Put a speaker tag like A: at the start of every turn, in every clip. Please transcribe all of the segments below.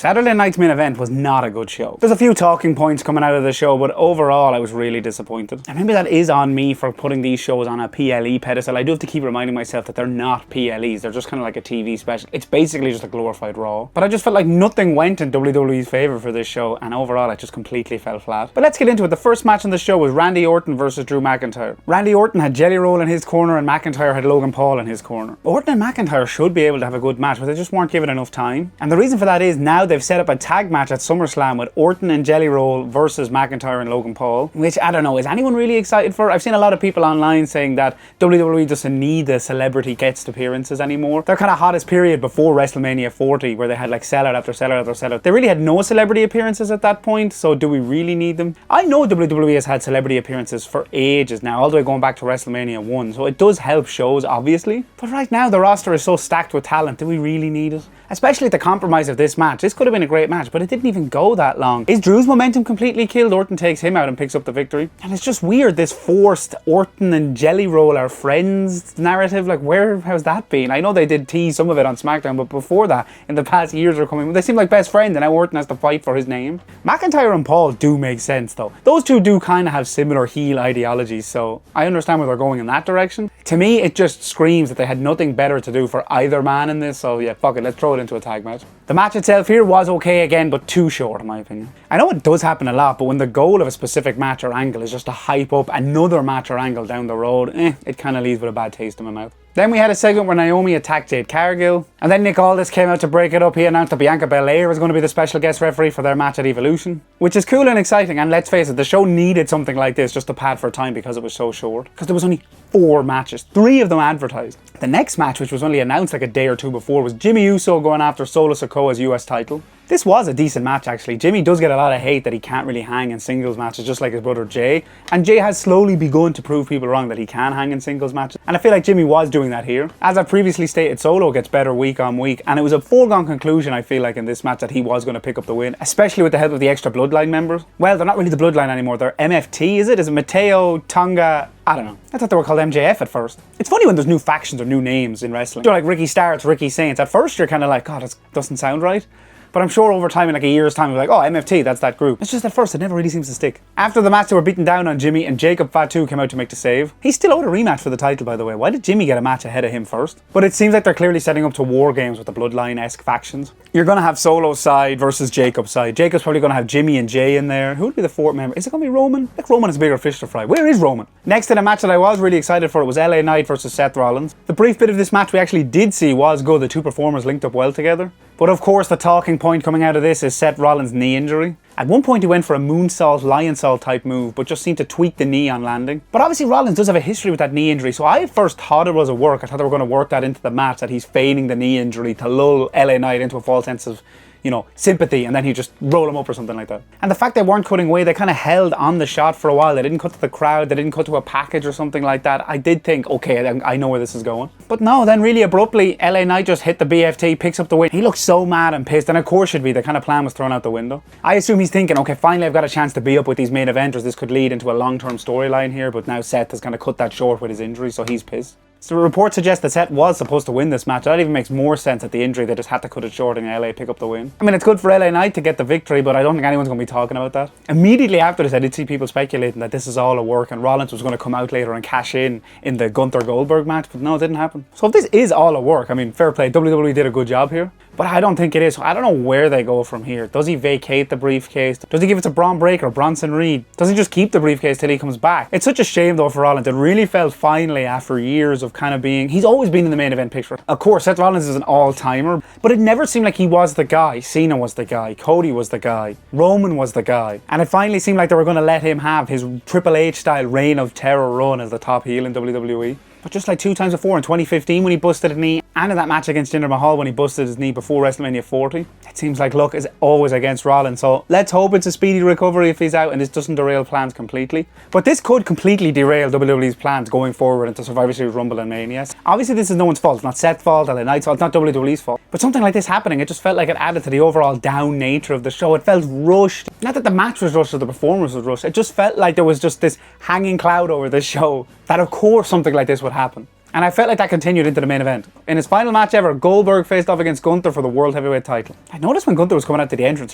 A: Saturday night's main event was not a good show. There's a few talking points coming out of the show, but overall I was really disappointed. And maybe that is on me for putting these shows on a PLE pedestal. I do have to keep reminding myself that they're not PLEs, they're just kind of like a TV special. It's basically just a glorified Raw. But I just felt like nothing went in WWE's favour for this show, and overall it just completely fell flat. But let's get into it. The first match on the show was Randy Orton versus Drew McIntyre. Randy Orton had Jelly Roll in his corner and McIntyre had Logan Paul in his corner. Orton and McIntyre should be able to have a good match, but they just weren't given enough time. And the reason for that is now they've set up a tag match at SummerSlam with Orton and Jelly Roll versus McIntyre and Logan Paul, which I don't know, is anyone really excited for? I've seen a lot of people online saying that WWE doesn't need the celebrity guest appearances anymore. Their kind of hottest period before WrestleMania 40, where they had like sellout after sellout after sellout, they really had no celebrity appearances at that point, so do we really need them? I know WWE has had celebrity appearances for ages now, all the way going back to WrestleMania 1, so it does help shows, obviously. But right now the roster is so stacked with talent, do we really need it? Especially at the compromise of this match. This could have been a great match, but it didn't even go that long. Is Drew's momentum completely killed? Orton takes him out and picks up the victory. And it's just weird, this forced Orton and Jelly Roll are friends narrative. Like, where has that been? I know they did tease some of it on SmackDown, but before that, in the past years are coming, they seem like best friends, and now Orton has to fight for his name. McIntyre and Paul do make sense though. Those two do kind of have similar heel ideologies, so I understand where they're going in that direction. To me, it just screams that they had nothing better to do for either man in this, so yeah, fuck it, let's throw it into a tag match. The match itself here was okay again, but too short in my opinion. I know it does happen a lot, but when the goal of a specific match or angle is just to hype up another match or angle down the road, it kind of leaves with a bad taste in my mouth. Then we had a segment where Naomi attacked Jade Cargill, and then Nick Aldis came out to break it up. He announced that Bianca Belair was going to be the special guest referee for their match at Evolution, which is cool and exciting, and let's face it, the show needed something like this just to pad for time because it was so short. Because there was only 4 matches, 3 of them advertised. The next match, which was only announced like a day or two before, was Jimmy Uso going after Solo Sikoa's US title. This was a decent match actually. Jimmy does get a lot of hate that he can't really hang in singles matches just like his brother Jay, and Jay has slowly begun to prove people wrong that he can hang in singles matches, and I feel like Jimmy was doing that here. As I previously stated, Solo gets better week on week, and it was a foregone conclusion I feel like in this match that he was going to pick up the win, especially with the help of the extra Bloodline members. Well, they're not really the Bloodline anymore, they're MFT, is it? Is it Mateo, Tonga? I don't know. I thought they were called MJF at first. It's funny when there's new factions or new names in wrestling. You're like Ricky Starks, Ricky Saints. At first you're kind of like, God, that doesn't sound right. But I'm sure over time, in like a year's time, we're like, oh, MFT, that's that group. It's just at first, it never really seems to stick. After the match, they were beaten down on Jimmy, and Jacob Fatu came out to make the save. He's still owed a rematch for the title, by the way. Why did Jimmy get a match ahead of him first? But it seems like they're clearly setting up to war games with the Bloodline-esque factions. You're going to have Solo's side versus Jacob's side. Jacob's probably going to have Jimmy and Jay in there. Who would be the 4th member? Is it going to be Roman? Like, Roman is a bigger fish to fry. Where is Roman? Next in a match that I was really excited for, it was LA Knight versus Seth Rollins. The brief bit of this match we actually did see was good. The two performers linked up well together. But of course, the talking point coming out of this is Seth Rollins' knee injury. At one point he went for a moonsault, lionsault type move, but just seemed to tweak the knee on landing. But obviously Rollins does have a history with that knee injury, so I at first thought it was a work. I thought they were going to work that into the match, that he's feigning the knee injury to lull LA Knight into a false sense of, you know, sympathy, and then he just roll him up or something like that. And the fact they weren't cutting away, they kind of held on the shot for a while. They didn't cut to the crowd, they didn't cut to a package or something like that. I did think, okay, I know where this is going. But no, then really abruptly, LA Knight just hit the BFT, picks up the win. He looks so mad and pissed, and of course should be. The kind of plan was thrown out the window. I assume he's thinking, okay, finally I've got a chance to be up with these main eventers. This could lead into a long-term storyline here, but now Seth has kind of cut that short with his injury, so he's pissed. So the report suggests that Seth was supposed to win this match. That even makes more sense at the injury. They just had to cut it short and LA pick up the win. I mean, it's good for LA Knight to get the victory, but I don't think anyone's going to be talking about that. Immediately after this, I did see people speculating that this is all a work and Rollins was going to come out later and cash in the Gunther Goldberg match, but no, it didn't happen. So if this is all a work, I mean, fair play, WWE did a good job here. But I don't think it is. I don't know where they go from here. Does he vacate the briefcase? Does he give it to Braun Breaker, Bronson Reed? Does he just keep the briefcase till he comes back? It's such a shame though for Rollins. It really felt finally after years of kind of being... He's always been in the main event picture. Of course, Seth Rollins is an all-timer, but it never seemed like he was the guy. Cena was the guy. Cody was the guy. Roman was the guy. And it finally seemed like they were going to let him have his Triple H-style reign of terror run as the top heel in WWE. But just like 2 times before, in 2015 when he busted a knee, and in that match against Jinder Mahal when he busted his knee before WrestleMania 40, it seems like luck is always against Rollins. So let's hope it's a speedy recovery if he's out and this doesn't derail plans completely. But this could completely derail WWE's plans going forward into Survivor Series, Rumble and Mania. Obviously this is no one's fault. It's not Seth's fault, LA Knight's fault, it's not WWE's fault. But something like this happening, it just felt like it added to the overall down nature of the show. It felt rushed. Not that the match was rushed or the performance was rushed. It just felt like there was just this hanging cloud over this show that of course something like this would happen. And I felt like that continued into the main event. In his final match ever, Goldberg faced off against Gunther for the World Heavyweight title. I noticed when Gunther was coming out to the entrance,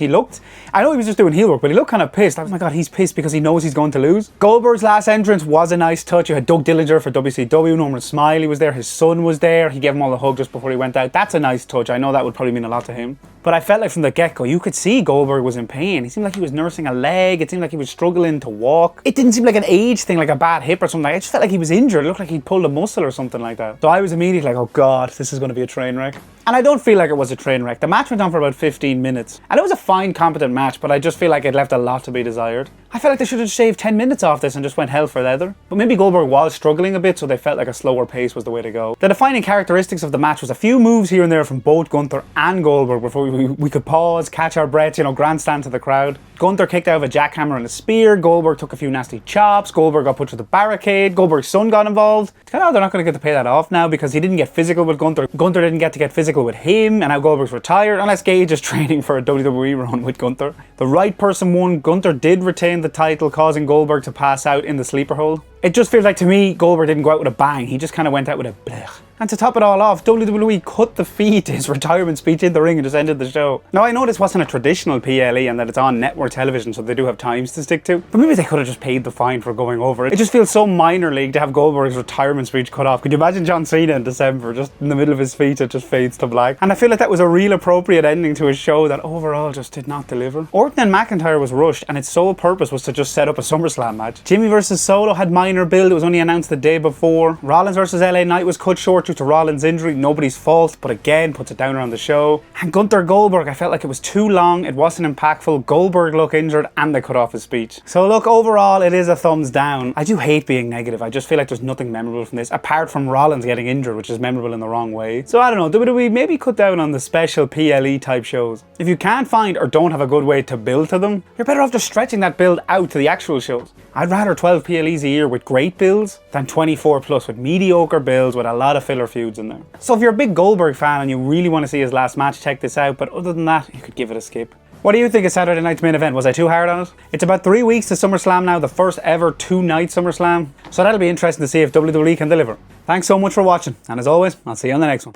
A: I know he was just doing heel work, but he looked kind of pissed. I was like, oh my god, he's pissed because he knows he's going to lose. Goldberg's last entrance was a nice touch. You had Doug Dillinger for WCW, Norman Smiley was there, his son was there, he gave him all the hug just before he went out. That's a nice touch. I know that would probably mean a lot to him. But I felt like from the get-go, you could see Goldberg was in pain. He seemed like he was nursing a leg. It seemed like he was struggling to walk. It didn't seem like an age thing, like a bad hip or something. It just felt like he was injured. It looked like he'd pulled a muscle or something like that. So I was immediately like, oh god, this is going to be a train wreck. And I don't feel like it was a train wreck. The match went on for about 15 minutes. And it was a fine, competent match, but I just feel like it left a lot to be desired. I felt like they should have shaved 10 minutes off this and just went hell for leather. But maybe Goldberg was struggling a bit, so they felt like a slower pace was the way to go. The defining characteristics of the match was a few moves here and there from both Gunther and Goldberg before we could pause, catch our breaths, grandstand to the crowd. Gunther kicked out of a jackhammer and a spear. Goldberg took a few nasty chops. Goldberg got put through the barricade. Goldberg's son got involved. It's kind of, they're not going to get to pay that off now because he didn't get physical with Gunther. Gunther didn't get physical with him, and now Goldberg's retired, unless Gage is training for a WWE run with Gunther. The right person won. Gunther did retain the title, causing Goldberg to pass out in the sleeper hold. It just feels like, to me, Goldberg didn't go out with a bang. He just kind of went out with a blech. And to top it all off, WWE cut the feed to his retirement speech in the ring and just ended the show. Now, I know this wasn't a traditional PLE and that it's on network television, so they do have times to stick to, but maybe they could have just paid the fine for going over it. It just feels so minor league to have Goldberg's retirement speech cut off. Could you imagine John Cena in December, just in the middle of his speech, it just fades to black? And I feel like that was a real appropriate ending to a show that overall just did not deliver. Orton and McIntyre was rushed, and its sole purpose was to just set up a SummerSlam match. Jimmy versus Solo had minor build. It was only announced the day before. Rollins versus LA Knight was cut short due to Rollins' injury. Nobody's fault, but again, puts it down on the show. And Gunther Goldberg, I felt like it was too long, it wasn't impactful, Goldberg looked injured, and they cut off his speech. So look, overall, it is a thumbs down. I do hate being negative. I just feel like there's nothing memorable from this, apart from Rollins getting injured, which is memorable in the wrong way. So I don't know, WWE maybe cut down on the special PLE type shows. If you can't find or don't have a good way to build to them, you're better off just stretching that build out to the actual shows. I'd rather 12 PLEs a year with great builds than 24 plus with mediocre builds with a lot of filler feuds in there. So if you're a big Goldberg fan and you really want to see his last match, check this out, but other than that, you could give it a skip. What do you think of Saturday night's main event? Was I too hard on it? It's about 3 weeks to SummerSlam now, the first ever 2-night SummerSlam, so that'll be interesting to see if WWE can deliver. Thanks so much for watching, and as always, I'll see you on the next one.